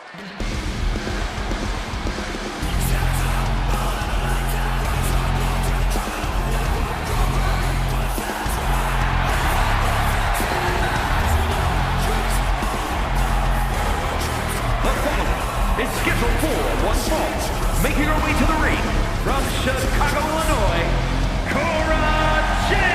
Is scheduled for one fall, making her way to the ring from Chicago, Illinois, Cora Jade.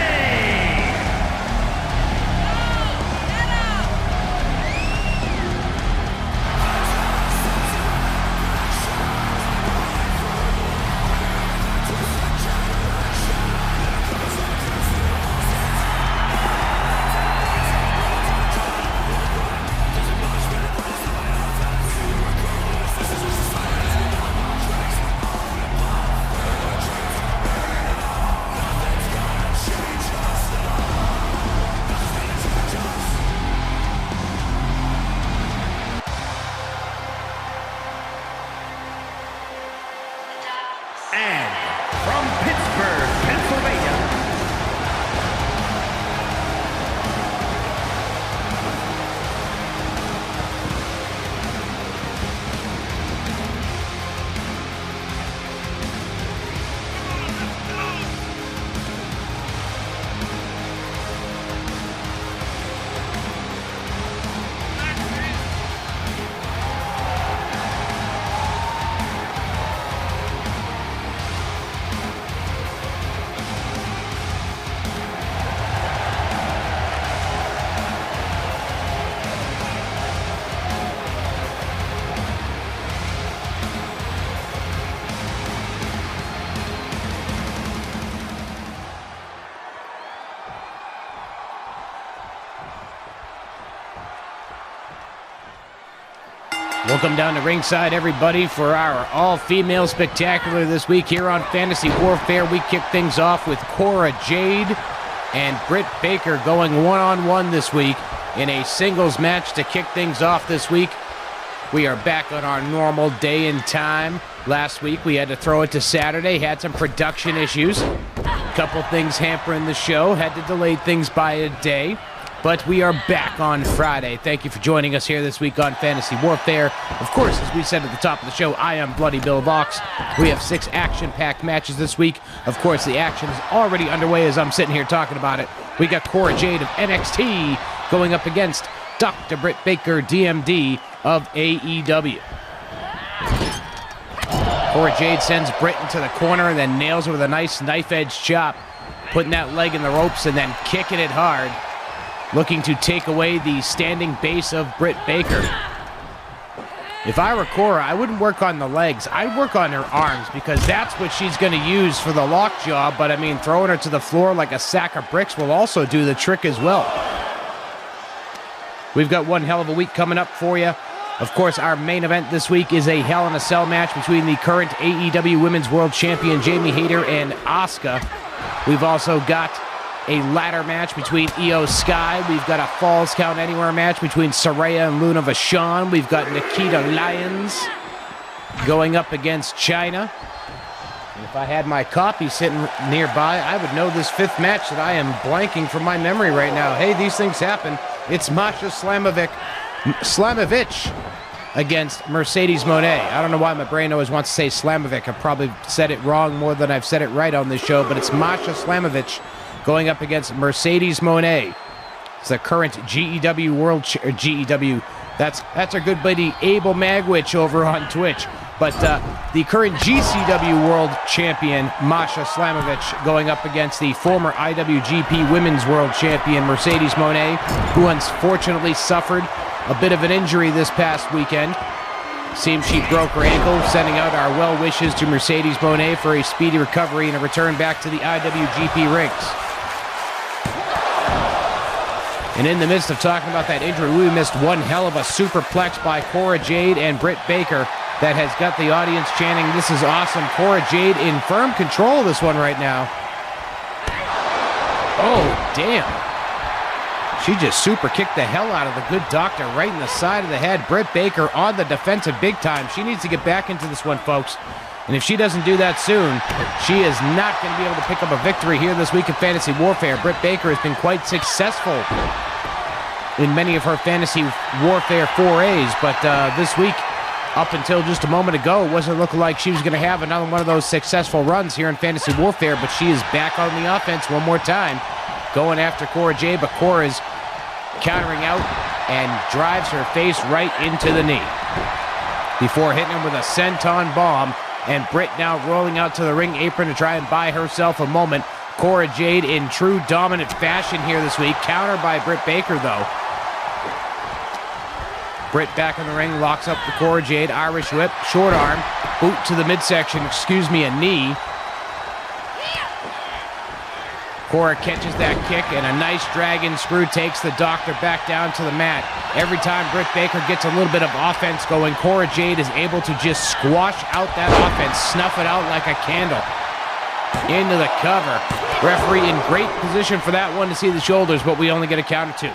And from Pittsburgh, Pennsylvania, Welcome down to ringside, everybody, for our all-female spectacular this week here on Fantasy Warfare. We kick things off with Cora Jade and Britt Baker going one-on-one this week in a singles match to kick things off this week. We are back on our normal day and time. Last week we had to throw it to Saturday, had some production issues. A couple things hampering the show, had to delay things by a day. But we are back on Friday. Thank you for joining us here this week on Fantasy Warfare. Of course, as we said at the top of the show, I am Bloody Bill Vox. We have 6 action-packed matches this week. Of course, the action is already underway as I'm sitting here talking about it. We got Cora Jade of NXT going up against Dr. Britt Baker, DMD of AEW. Cora Jade sends Britt into the corner and then nails her with a nice knife-edge chop, putting that leg in the ropes and then kicking it hard, looking to take away the standing base of Britt Baker. If I were Cora, I wouldn't work on the legs. I'd work on her arms because that's what she's going to use for the lock job. But, I mean, throwing her to the floor like a sack of bricks will also do the trick as well. We've got one hell of a week coming up for you. Of course, our main event this week is a Hell in a Cell match between the current AEW Women's World Champion Jamie Hayter and Asuka. We've also got a ladder match between Io Sky. We've got a Falls Count Anywhere match between Saraya and Luna Vachon. We've got Nikita Lyons going up against Chyna. And if I had my copy sitting nearby, I would know this 5th match that I am blanking from my memory right now. Hey, these things happen. It's Masha Slamovich against Mercedes Moné. I don't know why my brain always wants to say Slamovich. I've probably said it wrong more than I've said it right on this show, but it's Masha Slamovich going up against Mercedes Moné. It's the current GEW World... GEW. That's our good buddy Abel Magwitch over on Twitch. But the current GCW World Champion, Masha Slamovich, going up against the former IWGP Women's World Champion, Mercedes Moné, who unfortunately suffered a bit of an injury this past weekend. Seems she broke her ankle, sending out our well wishes to Mercedes Moné for a speedy recovery and a return back to the IWGP rings. And in the midst of talking about that injury, we missed one hell of a superplex by Cora Jade and Britt Baker that has got the audience chanting, "This is awesome." Cora Jade in firm control of this one right now. Oh, damn. She just super kicked the hell out of the good doctor right in the side of the head. Britt Baker on the defensive big time. She needs to get back into this one, folks. And if she doesn't do that soon, she is not going to be able to pick up a victory here this week in Fantasy Warfare. Britt Baker has been quite successful in many of her Fantasy Warfare forays, but this week Up until just a moment ago, it wasn't looking like she was going to have another one of those successful runs here in Fantasy Warfare, but she is back on the offense one more time, going after Cora Jade, but Cora's countering out and drives her face right into the knee before hitting him with a senton bomb, and Britt now rolling out to the ring apron to try and buy herself a moment. Cora Jade in true dominant fashion here this week, countered by Britt Baker, though. Britt back in the ring, locks up the Cora Jade, Irish whip, short arm, boot to the midsection, a knee. Cora catches that kick, and a nice dragon screw takes the doctor back down to the mat. Every time Britt Baker gets a little bit of offense going, Cora Jade is able to just squash out that offense, snuff it out like a candle. Into the cover. Referee in great position for that one to see the shoulders, but we only get a count of 2.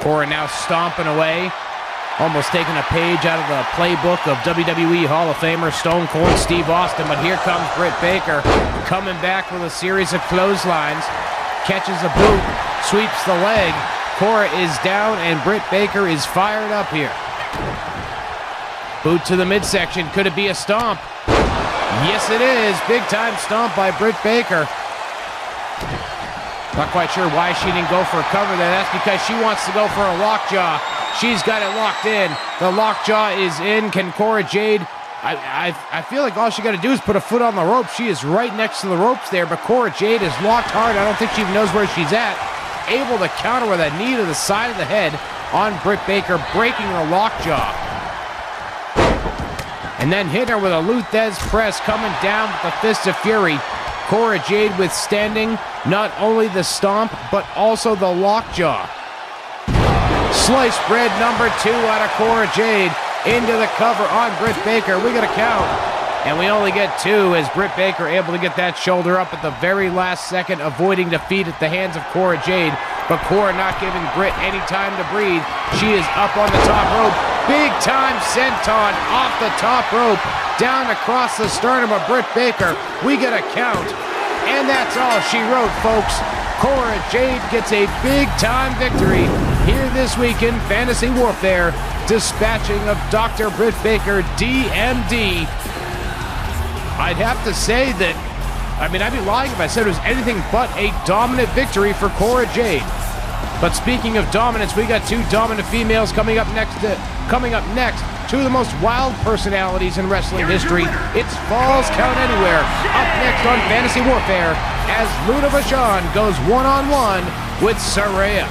Cora now stomping away, almost taking a page out of the playbook of WWE Hall of Famer Stone Cold Steve Austin, but here comes Britt Baker coming back with a series of clotheslines, catches a boot, sweeps the leg. Cora is down and Britt Baker is fired up here. Boot to the midsection. Could it be a stomp? Yes, it is. Big time stomp by Britt Baker. Not quite sure why she didn't go for a cover there. That's because she wants to go for a lockjaw. She's got it locked in. The lockjaw is in. Can Cora Jade... I feel like all she got to do is put a foot on the rope. She is right next to the ropes there, but Cora Jade is locked hard. I don't think she even knows where she's at. Able to counter with a knee to the side of the head on Britt Baker, breaking the lockjaw. And then hit her with a Luthez press, coming down with the Fist of Fury. Cora Jade withstanding not only the stomp, but also the lockjaw. Sliced bread number 2 out of Cora Jade into the cover on Britt Baker. We got a count, and we only get 2 as Britt Baker able to get that shoulder up at the very last second, avoiding defeat at the hands of Cora Jade. But Cora not giving Britt any time to breathe. She is up on the top rope. Big time senton off the top rope, down across the sternum of Britt Baker. We get a count, and that's all she wrote, folks. Cora Jade gets a big-time victory here this week in Fantasy Warfare, dispatching of Dr. Britt Baker, DMD. I'd have to say that, I'd be lying if I said it was anything but a dominant victory for Cora Jade. But speaking of dominance, we got 2 dominant females coming up next. 2 of the most wild personalities in wrestling history. It's Falls Count Anywhere. Up next on Fantasy Warfare, as Luna Vachon goes one-on-one with Saraya.